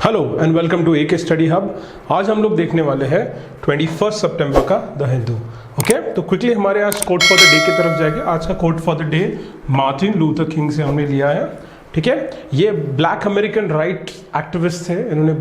Hello and welcome to AK study hub. आज हम लोग देखने वाले हैं 21 सितंबर का द हिंदू। ओके, तो क्विकली हमारे आज कोट फॉर द डे की तरफ जाएंगे। आज का quote for the day Martin Luther King से हमने लिया है। ठीक है, ये ब्लैक अमेरिकन राइट एक्टिविस्ट थे। इन्होंने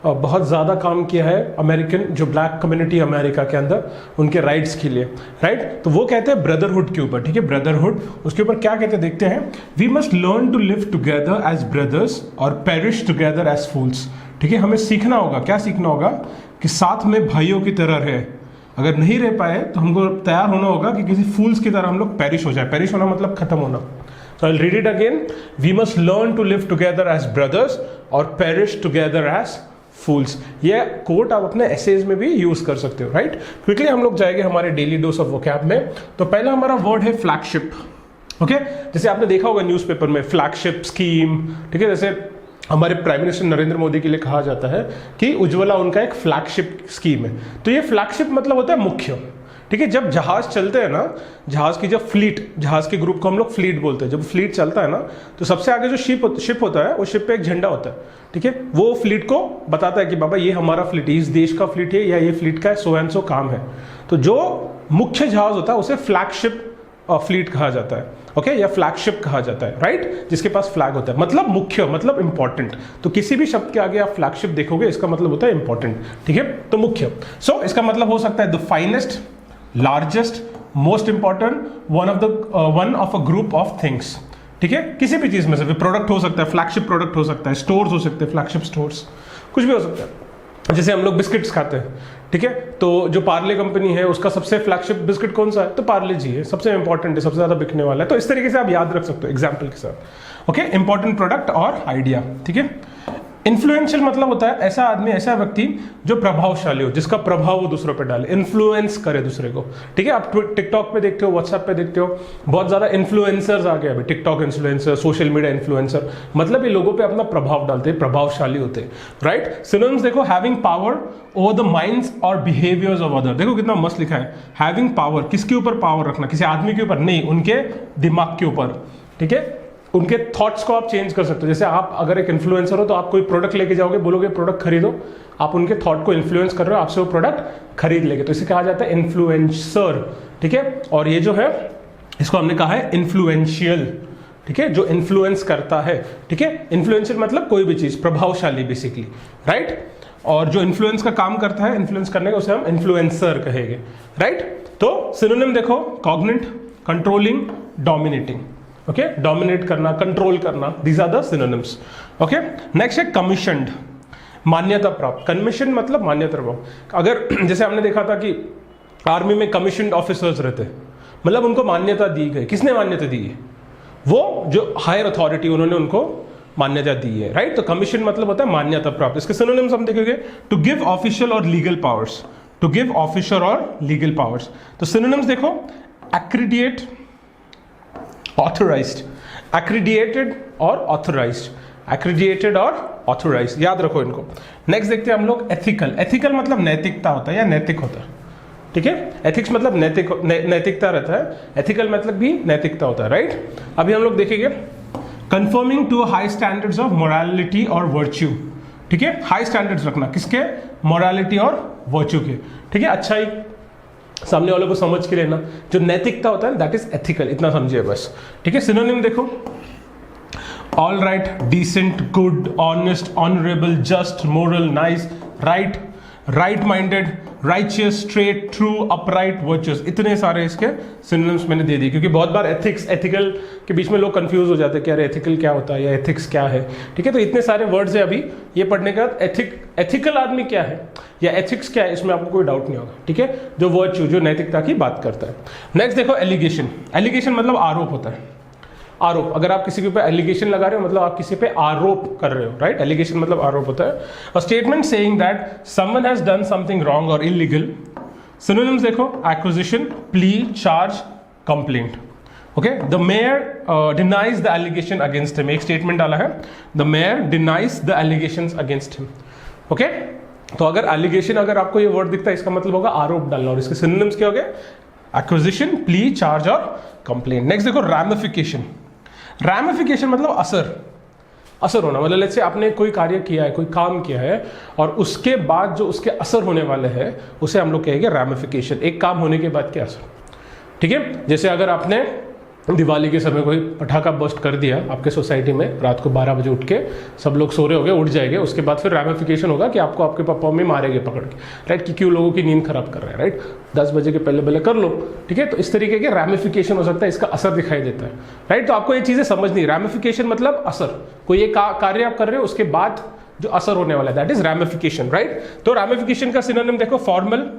बहुत ज़्यादा काम किया है अमेरिकन जो ब्लैक कम्युनिटी अमेरिका के अंदर उनके राइट्स के लिए। राइट, तो वो कहते हैं ब्रदरहुड के ऊपर। ठीक है, ब्रदरहुड, उसके ऊपर क्या कहते हैं देखते हैं। We must learn to live together as brothers और पेरिश टुगेदर एज फूल्स। ठीक है, हमें सीखना होगा, क्या सीखना होगा कि साथ में भाइयों की तरह रहे। अगर नहीं रह पाए तो हमको तैयार होना होगा कि किसी फूल्स की तरह हम लोग पेरिश हो जाए। पेरिश होना मतलब खत्म होना। So I'll read it again. We must learn to live together as brothers और perish together as fools. ये कोट आप अपने एसेज में भी यूज कर सकते हो। राइट, क्विकली हम लोग जाएंगे हमारे डेली डोज ऑफ वोकैब में। तो पहला हमारा वर्ड है फ्लैगशिप। ओके, जैसे आपने देखा होगा न्यूज़पेपर में फ्लैगशिप स्कीम। ठीक है, जैसे हमारे प्राइम मिनिस्टर नरेंद्र मोदी के लिए कहा जाता है कि उज्ज्वला उनका एक फ्लैगशिप स्कीम है। तो ये फ्लैगशिप मतलब होता है मुख्य। ठीक है, जब जहाज चलते हैं ना, जहाज की जब फ्लीट, जहाज के ग्रुप को हम लोग फ्लीट बोलते हैं। जब फ्लीट चलता है ना, तो सबसे आगे जो शिप होता है, उस शिप पे एक झंडा होता है। ठीक है, वो फ्लीट को बताता है कि बाबा ये हमारा फ्लीट है, इस देश का फ्लीट है, या ये फ्लीट का सो एंड सो काम है। तो जो मुख्य जहाज होता है उसे फ्लैगशिप फ्लीट कहा जाता है। ओके, या फ्लैगशिप कहा जाता है। राइट, जिसके पास फ्लैग होता है, मतलब मुख्य, मतलब इंपॉर्टेंट। तो किसी भी शब्द के आगे आप फ्लैगशिप देखोगे, इसका मतलब होता है इंपॉर्टेंट। ठीक है, तो मुख्य। सो इसका मतलब हो सकता है the finest, largest, most important, one of a group of things. ठीक है, किसी भी चीज में से प्रोडक्ट हो सकता है, फ्लैगशिप प्रोडक्ट हो सकता है, स्टोर्स हो सकते हैं, फ्लैगशिप स्टोर्स, कुछ भी हो सकता है। जैसे हम लोग बिस्किट्स खाते हैं। ठीक है, तो जो पार्ले कंपनी है उसका सबसे फ्लैगशिप बिस्किट कौन सा है? तो पार्ले जी है, सबसे इंपॉर्टेंट है, सबसे ज्यादा बिकने वाला है। तो इस तरीके से आप याद रख सकते हो एग्जाम्पल के साथ। ओके, इंपॉर्टेंट प्रोडक्ट और आइडिया। ठीक है, इन्फ्लुएंशियल मतलब होता है ऐसा आदमी, ऐसा व्यक्ति जो प्रभावशाली हो, जिसका प्रभाव वो दूसरों पे डाले, इन्फ्लुएंस करे दूसरे को। ठीक है, आप टिकटॉक पे देखते हो, व्हाट्सएप पे देखते हो, बहुत ज्यादा इन्फ्लुएंसर्स आ गए अभी। TikTok influencer, social media influencer, मतलब ये लोगों पे अपना प्रभाव डालते हैं, प्रभावशाली होते हैं। राइट, सिनोनिम्स देखो, having power over the minds और बिहेवियर्स ऑफ अदर। देखो कितना मस्त लिखा है, हैविंग पावर। किसके ऊपर पावर रखना? किसी आदमी के ऊपर नहीं, उनके दिमाग के ऊपर। ठीक है, उनके थॉट्स को आप चेंज कर सकते हो। जैसे आप अगर एक इन्फ्लुएंसर हो तो आप कोई प्रोडक्ट लेके जाओगे, बोलोगे प्रोडक्ट खरीदो, आप उनके थॉट को इन्फ्लुएंस कर रहे हो, आपसे वो प्रोडक्ट खरीद लेंगे। तो इसे कहा जाता है इन्फ्लुएंसर। ठीक है, और ये जो है इसको हमने कहा है इन्फ्लुएंशियल। ठीक है, जो इन्फ्लुएंस करता है। ठीक है, इन्फ्लुएंशियल मतलब कोई भी चीज, प्रभावशाली बेसिकली। राइट, और जो इन्फ्लुएंस का काम करता है, इन्फ्लुएंस करने का, उसे हम इन्फ्लुएंसर कहेंगे। राइट, तो सिनोनिम देखो, cognate, controlling, dominating. Okay, dominate करना, कंट्रोल करना, these are the synonyms. Okay, next है कमीशन्ड, मान्यता प्राप्त। कमीशन मतलब मान्यता प्राप्त। अगर जैसे हमने देखा था कि आर्मी में कमीशन्ड ऑफिसर्स रहते, मतलब उनको मान्यता दी गई। किसने मान्यता दी है? वो जो हायर अथॉरिटी, उन्होंने उनको मान्यता दी है। राइट, तो कमीशन मतलब होता है मान्यता प्राप्त। इसके सिनोनिम्स हम देखेंगे, टू गिव ऑफिशियल और legal powers. To give official और लीगल पावर्स। तो सिनोनिम्स देखो, एक्रीडिएट, ऑथोराइज्ड, एक्रीडिएटेड और ऑथोराइज्ड। एक्रीडिएटेड और ऑथोराइज्ड, याद रखो इनको। नेक्स्ट देखते हैं हम लोग एथिकल। एथिकल मतलब नैतिकता होता है या नैतिक होता है। ठीक है, एथिक्स मतलब नैतिकता रहता है, एथिकल मतलब भी नैतिकता होता है। राइट, अभी हम लोग देखेंगे conforming to high standards of morality और वर्च्यू। ठीक है, हाई स्टैंडर्ड्स रखना, किसके? मोरालिटी और वर्च्यू के। ठीक है, अच्छाई, सामने वालों को समझ के लेना, जो नैतिकता होता है दैट इज एथिकल, इतना समझिए बस। ठीक है, सिनोनिम देखो, all right, decent, good, honest, honourable, just, moral, nice, right, right minded, righteous, straight, true, upright, virtuous. इतने सारे इसके सिनोनिम्स मैंने दे दिए, क्योंकि बहुत बार एथिक्स, एथिकल के बीच में लोग कंफ्यूज हो जाते हैं कि यार एथिकल क्या होता है या एथिक्स क्या है। ठीक है, तो इतने सारे वर्ड्स है अभी ये पढ़ने के बाद। एथिकल आदमी क्या है या एथिक्स क्या है, इसमें आपको कोई डाउट नहीं होगा। ठीक है, जो वर्च्यू, जो नैतिकता की बात करता है। नेक्स्ट देखो एलिगेशन। एलिगेशन मतलब आरोप होता है। आरोप, अगर आप किसी के ऊपर एलिगेशन लगा रहे हो मतलब आप किसी पे आरोप कर रहे हो। राइट, एलिगेशन मतलब आरोप होता है। A statement saying that someone has done something wrong और इलीगल। सिनोनिम्स देखो, acquisition, plea, charge, complaint. Okay, the mayor denies the allegation against him. एक स्टेटमेंट डाला है, the mayor denies the allegations against him. Okay, तो अगर allegation, अगर आपको ये वर्ड दिखता है, इसका मतलब होगा आरोप डालना, और इसके सिनोनिम्स क्या हो गए? एक्विजिशन, प्ली, चार्ज और कंप्लेंट। नेक्स्ट देखो रैमिफिकेशन। रैमिफिकेशन मतलब असर। असर होना, मतलब लेट्स से आपने कोई कार्य किया है, कोई काम किया है और उसके बाद जो उसके असर होने वाले हैं उसे हम लोग कहेंगे रैमिफिकेशन। एक काम होने के बाद क्या असर, ठीक है। जैसे अगर आपने दिवाली के समय कोई पटाखा बस्ट कर दिया आपके सोसाइटी में, रात को 12 बजे उठ के सब लोग सो रहे होंगे, उठ जाएंगे, उसके बाद फिर रैमिफिकेशन होगा कि आपको आपके पापा मम्मी मारेंगे पकड़ के, राइट, कि क्यों लोगों की नींद खराब कर रहे हैं, राइट, 10 बजे के पहले पहले कर लो, ठीक है। तो इस तरीके के रैमिफिकेशन हो सकता है, इसका असर दिखाई देता है, राइट। तो आपको ये चीज़ें समझनी, रैमिफिकेशन मतलब असर, कोई एक कार्य आप कर रहे हो उसके बाद जो असर होने वाला है, दैट इज रैमिफिकेशन, राइट। तो रैमिफिकेशन का सिनोनिम देखो, formal,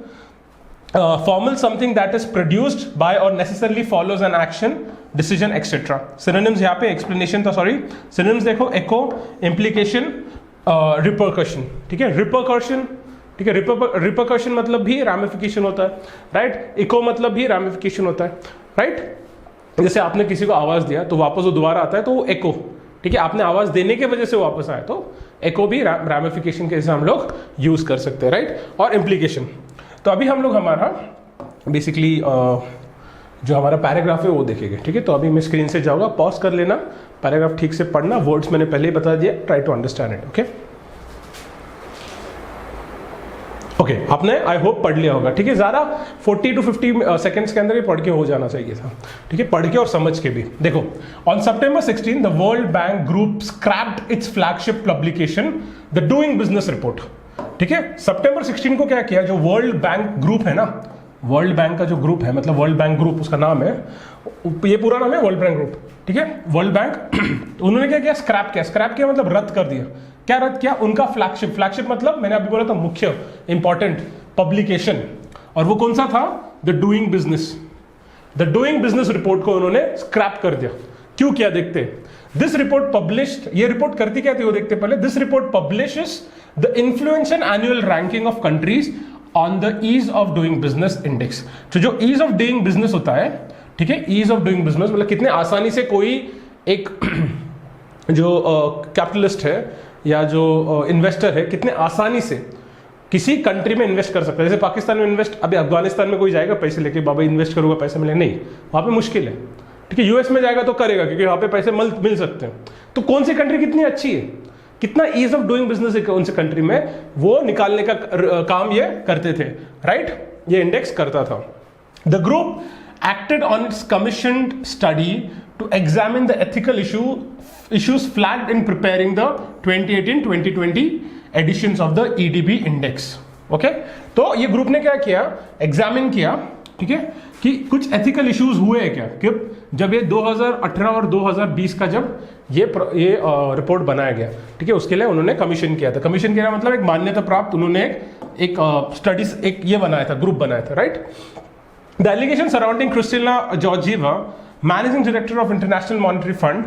formal something that is produced by or necessarily follows an action, decision, etc. Synonyms यहाँ पे explanation था, sorry, synonyms देखो, echo, implication, repercussion, ठीक है, repercussion, ठीक है, repercussion मतलब भी ramification होता है, राइट, echo मतलब भी ramification होता है, राइट। जैसे आपने किसी को आवाज दिया तो वापस वो दोबारा आता है तो वो echo, ठीक है, आपने आवाज देने की वजह से वापस आया तो echo भी ramification के जैसे हम लोग यूज कर सकते हैं, राइट। और implication, तो अभी हम लोग हमारा बेसिकली जो हमारा पैराग्राफ है वो देखेंगे, ठीक है। तो अभी मैं स्क्रीन से जाऊंगा, पॉज कर लेना, पैराग्राफ ठीक से पढ़ना, वर्ड्स मैंने पहले ही बता दिया, try to understand it, okay okay. आपने आई होप पढ़ लिया होगा, ठीक है। ज़्यादा 40 to 50 सेकेंड्स के अंदर ही पढ़ के हो जाना चाहिए था, ठीक है, पढ़ के और समझ के भी। देखो, on September 16 the world bank group scraped it's flagship publication the doing business report, ठीक है। September 16 को क्या किया, जो वर्ल्ड बैंक ग्रुप है ना, वर्ल्ड बैंक का जो ग्रुप है, मतलब वर्ल्ड बैंक ग्रुप उसका नाम है, ये पूरा नाम है वर्ल्ड बैंक ग्रुप, ठीक है, वर्ल्ड बैंक। उन्होंने क्या किया, स्क्रैप किया, स्क्रैप किया मतलब रद्द कर दिया। क्या रद्द किया, उनका फ्लैगशिप, फ्लैगशिप मतलब मैंने अभी बोला था मुख्य, इंपॉर्टेंट पब्लिकेशन, और वो कौन सा था, the doing business, the doing business report को उन्होंने स्क्रैप कर दिया। क्यों किया देखते, दिस रिपोर्ट पब्लिश्ड, ये रिपोर्ट करती क्या थी वो देखते पहले। This report publishes the influential annual ranking of countries on the ease of doing business index. तो जो ईज ऑफ डूइंग बिजनेस होता है, ठीक है, ईज ऑफ डूइंग बिजनेस मतलब कितने आसानी से कोई एक जो कैपिटलिस्ट है या जो इन्वेस्टर है कितने आसानी से किसी कंट्री में इन्वेस्ट कर सकता है। जैसे पाकिस्तान में इन्वेस्ट, अभी अफगानिस्तान में कोई जाएगा पैसे लेके, बाबा इन्वेस्ट करूंगा पैसे मिले, नहीं, वहां पे मुश्किल है, ठीक है। यूएस में जाएगा तो करेगा क्योंकि वहां पे पैसे मिल सकते हैं। तो कौन सी कंट्री कितनी अच्छी है, कितना ईज ऑफ डूइंग बिजनेस है उनसे कंट्री में, वो निकालने का काम ये करते थे, राइट, ये इंडेक्स करता था। The group acted on its commissioned study to examine the ethical issues flagged in preparing the 2018-2020 editions of the EDB index. Okay, तो ये ग्रुप ने क्या किया, एग्जामिन किया, ठीक है, कि कुछ एथिकल इश्यूज हुए हैं क्या, कि जब ये 2018 और 2020 का जब ये रिपोर्ट बनाया गया, ठीक है, उसके लिए उन्होंने कमीशन किया था। कमीशन किया मतलब एक मान्यता प्राप्त, उन्होंने एक स्टडीज एक ये बनाया था, ग्रुप बनाया था, right. The allegation surrounding Kristalina Georgieva, managing director of International Monetary Fund,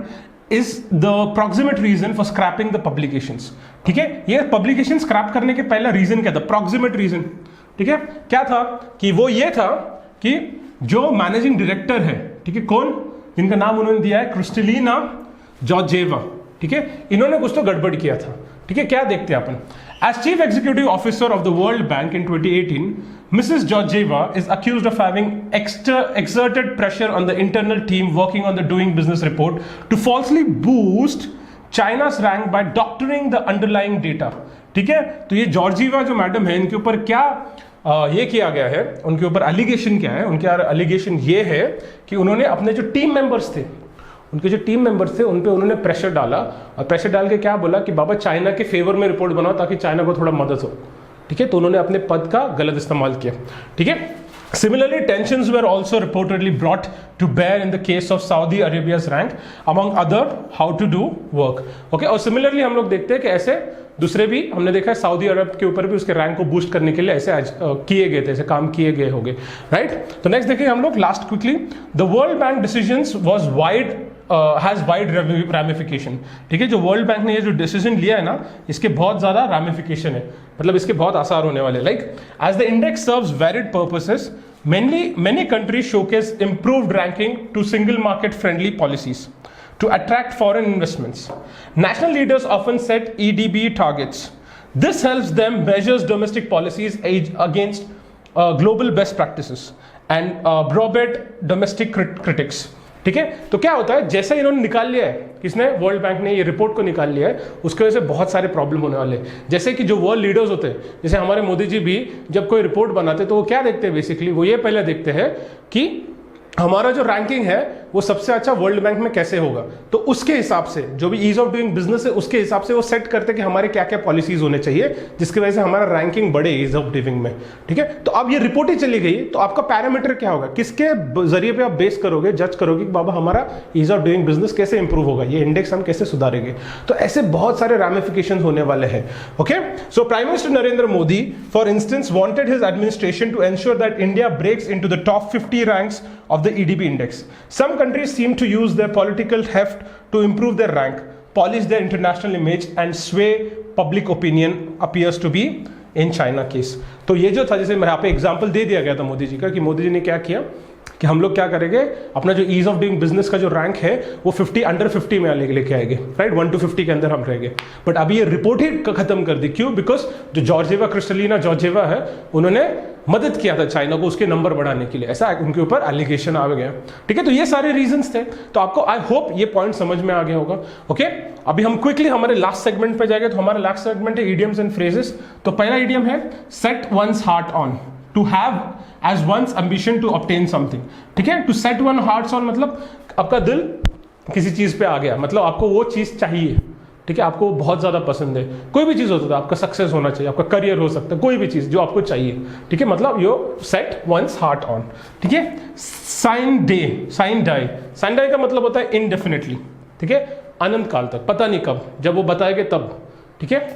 is the proximate reason for scrapping the publications. ठीक है, ये publication scrap करने के पहला reason क्या था, proximate reason, ठीक है, क्या था कि वो ये था कि जो managing director है, ठीक है, कौन, जिनका नाम उन्होंने दिया है क्रिस्टलिना जॉर्जिएवा, ठीक है, इन्होंने कुछ तो गड़बड़ किया था, ठीक है। क्या देखते हैं अपन, as chief executive officer of the World Bank in 2018, Mrs. Georgieva is accused of having exerted pressure on the internal team working on the doing business report to falsely boost China's rank by doctoring the underlying data, ठीक है। तो ये Georgieva जो madam है, इनके ऊपर क्या ये किया गया है, उनके ऊपर एलिगेशन क्या है, उनके एलिगेशन ये है कि उन्होंने अपने जो टीम मेंबर्स थे, उनके जो टीम मेंबर्स थे उन पे उन्होंने प्रेशर डाला, और प्रेशर डाल के क्या बोला कि बाबा चाइना के फेवर में रिपोर्ट बनाओ ताकि चाइना को थोड़ा मदद हो, ठीक है। तो उन्होंने अपने पद का गलत इस्तेमाल किया, ठीक है। Similarly, tensions were also reportedly brought to bear in the case of Saudi Arabia's rank, among other how to do work. Okay, और similarly हम लोग देखते हैं कि ऐसे दूसरे भी हमने देखा है, सऊदी अरब के ऊपर भी उसके रैंक को बूस्ट करने के लिए ऐसे किए गए थे, ऐसे काम किए गए होंगे, राइट। तो नेक्स्ट देखिए हम लोग last quickly, the world bank decisions was wide has wide ramification, ठीक है। जो वर्ल्ड बैंक ने ये जो डिसीजन लिया है ना, इसके बहुत ज्यादा रैमिफिकेशन है, मतलब इसके बहुत आसार होने वाले। Like as the index serves varied purposes, many countries showcase improved ranking to single market friendly policies to attract foreign investments. National leaders often set EDB targets. This helps them measure domestic policies against global best practices and browbeat domestic critics. ठीक है। तो क्या होता है, जैसे इन्होंने निकाल लिया है, किसने, वर्ल्ड बैंक ने ये रिपोर्ट को निकाल लिया है, उसकी वजह से बहुत सारे प्रॉब्लम होने वाले हैं। जैसे कि जो वर्ल्ड लीडर्स होते हैं, जैसे हमारे मोदी जी भी जब कोई रिपोर्ट बनाते तो वो क्या देखते हैं, बेसिकली वो ये पहले देखते हैं कि हमारा जो रैंकिंग है वो सबसे अच्छा वर्ल्ड बैंक में कैसे होगा। तो उसके हिसाब से जो भी ईज ऑफ डूइंग बिजनेस है उसके हिसाब से वो सेट करते हैं कि हमारे क्या क्या पॉलिसीज होने चाहिए जिसकी वजह से हमारा रैंकिंग बढ़े ईज ऑफ डूइंग में। ठीक है, तो अब ये रिपोर्ट ही चली गई तो आपका पैरामीटर क्या होगा, किसके जरिए पे आप बेस करोगे, जज करोगे कि बाबा हमारा ईज ऑफ डूइंग बिजनेस कैसे इंप्रूव होगा, ये इंडेक्स हम कैसे सुधारेंगे। तो ऐसे बहुत सारे रैमिफिकेशंस होने वाले हैं। Okay, so prime minister Narendra Modi for instance wanted his administration to ensure that India breaks into the top 50 ranks of the EDB index. Some countries seem to use their political heft to improve their rank, polish their international image and sway public opinion appears to be in China case. तो ये जो था, जैसे यहाँ पे example दे दिया गया था मोदी जी का कि मोदी जी ने क्या किया कि हम लोग क्या करेंगे, अपना जो ईज ऑफ डूइंग बिजनेस का जो रैंक है वो 50 अंडर 50 में लेके आएंगे, राइट, 1 to 50 के अंदर हम रहेंगे। बट अभी ये रिपोर्ट ही खत्म कर दी, क्यों, बिकॉज जो जॉर्जिवा क्रिस्टलिना जॉर्जिवा है उन्होंने मदद किया था चाइना को उसके नंबर बढ़ाने के लिए, ऐसा उनके ऊपर एलिगेशन आ गया। ठीक है, तो ये सारे रीजंस थे। तो आपको आई होप ये पॉइंट समझ में आ गया होगा। ओके, अभी हम क्विकली हमारे लास्ट सेगमेंट पे जाएंगे। तो हमारा लास्ट सेगमेंट है इडियम्स एंड फ्रेजेस। तो पहला इडियम है set one's heart on, to have as one's ambition to obtain something. ठीक है, to set one heart on मतलब आपका दिल किसी चीज पे आ गया, मतलब आपको वो चीज चाहिए। ठीक है, आपको बहुत ज्यादा पसंद है, कोई भी चीज होता है, आपका सक्सेस होना चाहिए, आपका करियर हो सकता है, कोई भी चीज जो आपको चाहिए। ठीक है, मतलब you set one's heart on. ठीक है, sine die, sine die, sine die का मतलब होता है इनडेफिनेटली। ठीक है, अनंत काल तक, पता नहीं कब, जब वो बताएंगे तब। ठीक है,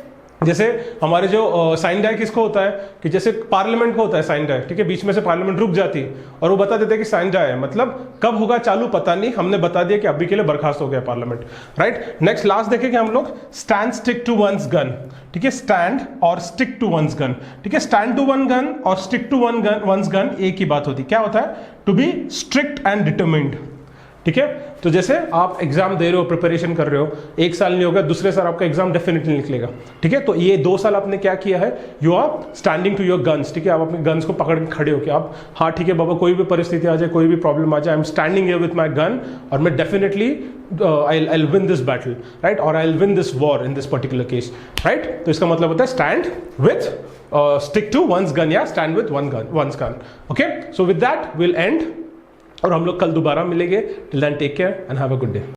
जैसे हमारे जो साइन डाई किसको होता है कि जैसे पार्लियामेंट को होता है साइन डाई। ठीक है, बीच में से पार्लियामेंट रुक जाती है और वो बता देते हैं कि साइन डाई है, मतलब कब होगा चालू पता नहीं, हमने बता दिया कि अभी के लिए बर्खास्त हो गया पार्लियामेंट, राइट। नेक्स्ट लास्ट देखेंगे हम लोग, stand stick to one's gun. ठीक है, स्टैंड और स्टिक टू वंस गन। ठीक है, स्टैंड टू वन गन और स्टिक टू वंस गन एक ही बात होती है। क्या होता है, to be strict and determined. ठीक है, तो जैसे आप एग्जाम दे रहे हो, प्रिपरेशन कर रहे हो, एक साल नहीं होगा, दूसरे साल आपका एग्जाम डेफिनेटली निकलेगा। ठीक है, तो ये 2 साल आपने क्या किया है, you are standing to your guns. ठीक है, आप अपने गन्स को पकड़ के खड़े हो कि आप, हाँ ठीक है बाबा, कोई भी परिस्थिति आ जाए, कोई भी प्रॉब्लम आ जाए, I am standing here with my gun और मैं definitely I will win this battle, right, और I will win this war in this particular case, right. तो इसका मतलब होता है stand with stick to one's gun या stand with one's gun. Okay, so with that will end और हम लोग कल दोबारा मिलेंगे। Till then take care and have a good day.